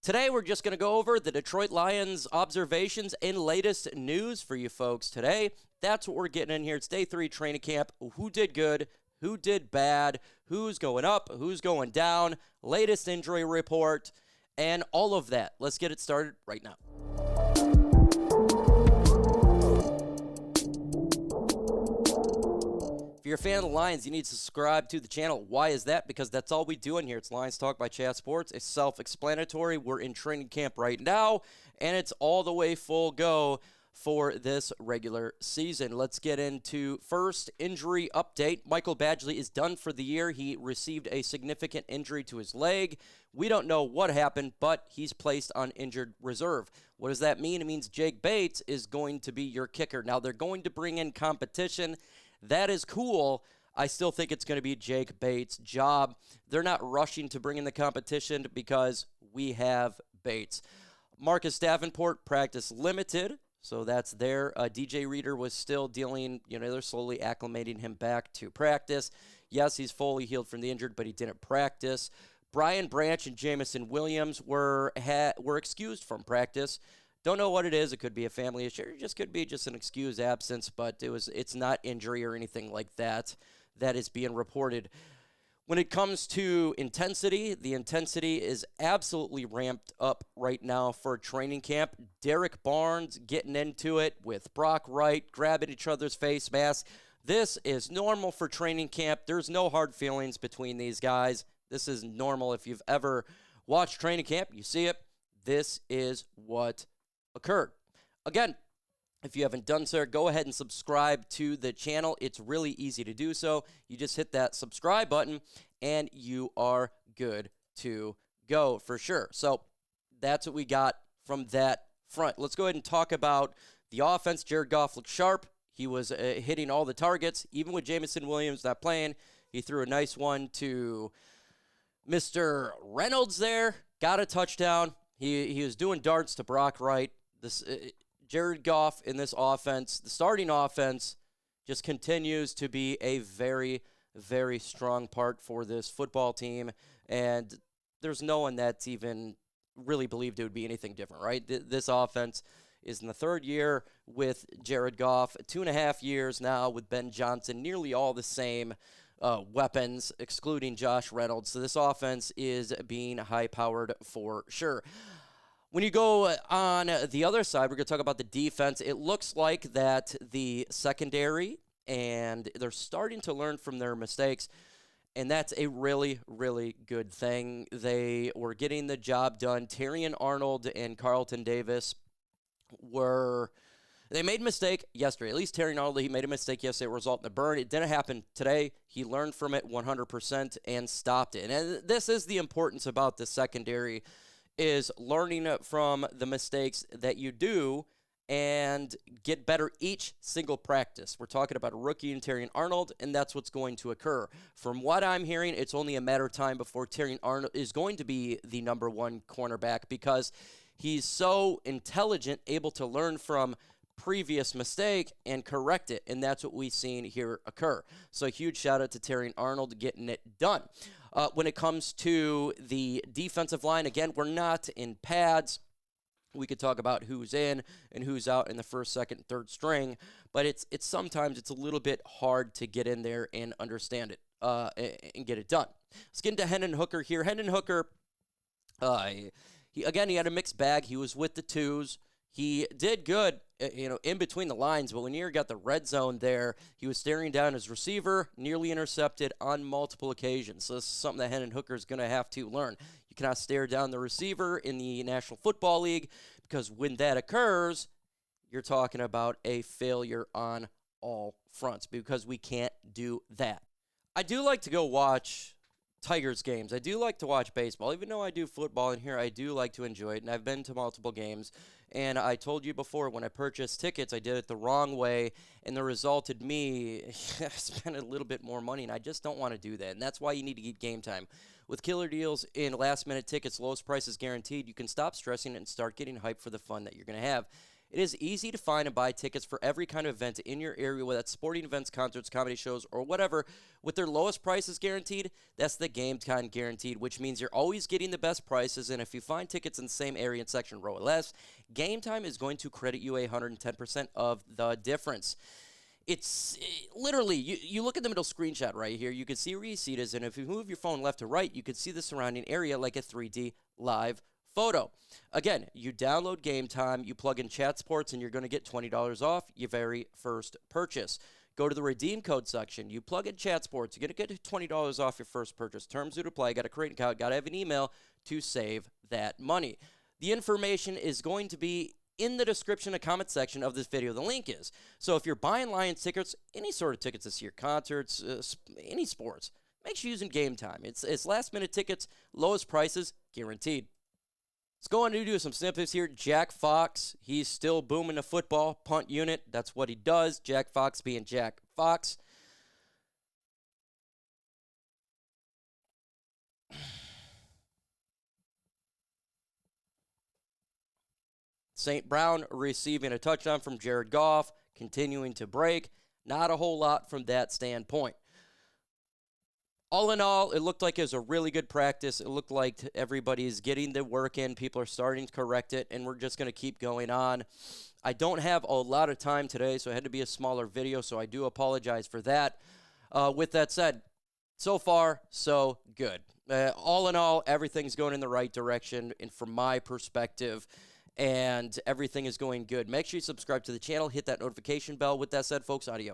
Today, we're just going to go over the Detroit Lions observations and latest news for you folks today. That's what we're getting in here. It's day 3 training camp. Who did good? Who did bad? Who's going up? Who's going down? Latest injury report, and all of that. Let's get it started right now. If you're a fan of the Lions, you need to subscribe to the channel. Why is that? Because that's all we do in here. It's Lions Talk by Chat Sports. It's self-explanatory. We're in training camp right now, and it's all the way full go for this regular season. Let's get into first injury update. Michael Badgley is done for the year. He received a significant injury to his leg. We don't know what happened, but he's placed on injured reserve. What does that mean? It means Jake Bates is going to be your kicker. Now, they're going to bring in competition. That is cool. I still think it's going to be Jake Bates' job. They're not rushing to bring in the competition because we have Bates. Marcus Davenport, practice limited, so that's there. DJ Reader was still dealing, they're slowly acclimating him back to practice. Yes, he's fully healed from the injured, but he didn't practice. Brian Branch and Jamison Williams were excused from practice. Don't know what it is. It could be a family issue. It just could be just an excused absence, but it's not injury or anything like that that is being reported. When it comes to intensity, the intensity is absolutely ramped up right now for training camp. Derek Barnes getting into it with Brock Wright, grabbing each other's face masks. This is normal for training camp. There's no hard feelings between these guys. This is normal. If you've ever watched training camp, you see it. This is what occurred. Again, if you haven't done so, go ahead and subscribe to the channel. It's really easy to do so. You just hit that subscribe button, and you are good to go for sure. So that's what we got from that front. Let's go ahead and talk about the offense. Jared Goff looked sharp. He was hitting all the targets. Even with Jamison Williams not playing, he threw a nice one to Mr. Reynolds there. Got a touchdown. He was doing darts to Brock Wright. Jared Goff in this offense, the starting offense, just continues to be a very, very strong part for this football team, and there's no one that's even really believed it would be anything different, right? This offense is in the third year with Jared Goff, 2.5 years now with Ben Johnson, nearly all the same weapons, excluding Josh Reynolds. So this offense is being high-powered for sure. When you go on the other side, we're going to talk about the defense. It looks like that the secondary, and they're starting to learn from their mistakes, and that's a really, really good thing. They were getting the job done. Terrion Arnold and Carlton Davis they made a mistake yesterday. At least Terrion Arnold, he made a mistake yesterday, result in a burn. It didn't happen today. He learned from it 100% and stopped it. And this is the importance about the secondary, is learning from the mistakes that you do and get better each single practice. We're talking about a rookie in Terrion Arnold, and that's what's going to occur. From what I'm hearing, it's only a matter of time before Terrion Arnold is going to be the number one cornerback because he's so intelligent, able to learn from previous mistake and correct it, and that's what we've seen here occur. So huge shout out to Terrion Arnold getting it done. When it comes to the defensive line, again, we're not in pads. We could talk about who's in and who's out in the first, second, third string, but it's sometimes it's a little bit hard to get in there and understand it and get it done. Let's get into Hendon Hooker here. Hendon Hooker, he had a mixed bag. He was with the twos. He did good, in between the lines, but when you got the red zone there, he was staring down his receiver, nearly intercepted on multiple occasions. So this is something that Hendon Hooker is going to have to learn. You cannot stare down the receiver in the National Football League because when that occurs, you're talking about a failure on all fronts because we can't do that. I do like to go watch Tigers games. I do like to watch baseball. Even though I do football in here, I do like to enjoy it, and I've been to multiple games. And I told you before, when I purchased tickets, I did it the wrong way, and the result resulted me spending a little bit more money, and I just don't want to do that. And that's why you need to get Game Time. With killer deals in last-minute tickets, lowest prices guaranteed, you can stop stressing and start getting hyped for the fun that you're going to have. It is easy to find and buy tickets for every kind of event in your area, whether that's sporting events, concerts, comedy shows, or whatever. With their lowest prices guaranteed, that's the Game Time guaranteed, which means you're always getting the best prices. And if you find tickets in the same area and section, row or less, Game Time is going to credit you 110% of the difference. It's literally, you look at the middle screenshot right here, you can see where your seat is, and if you move your phone left to right, you can see the surrounding area like a 3D live photo. Again, you download Game Time, you plug in chat sports, and you're going to get $20 off your very first purchase. Go to the redeem code section, you plug in chat sports, you're going to get $20 off your first purchase. Terms do apply, got to create an account, got to have an email to save that money. The information is going to be in the description and comment section of this video. The link is. So if you're buying Lions tickets, any sort of tickets this year, concerts, any sports, make sure you're using Game Time. It's last-minute tickets, lowest prices, guaranteed. Let's go on to do some snippets here. Jack Fox, he's still booming the football, punt unit. That's what he does. Jack Fox being Jack Fox. St. Brown receiving a touchdown from Jared Goff, continuing to break. Not a whole lot from that standpoint. All in all, it looked like it was a really good practice. It looked like everybody's getting the work in. People are starting to correct it, and we're just going to keep going on. I don't have a lot of time today, so it had to be a smaller video, so I do apologize for that. With that said, so far, so good. All in all, everything's going in the right direction, and from my perspective, and everything is going good. Make sure you subscribe to the channel, hit that notification bell. With that said, folks, audio.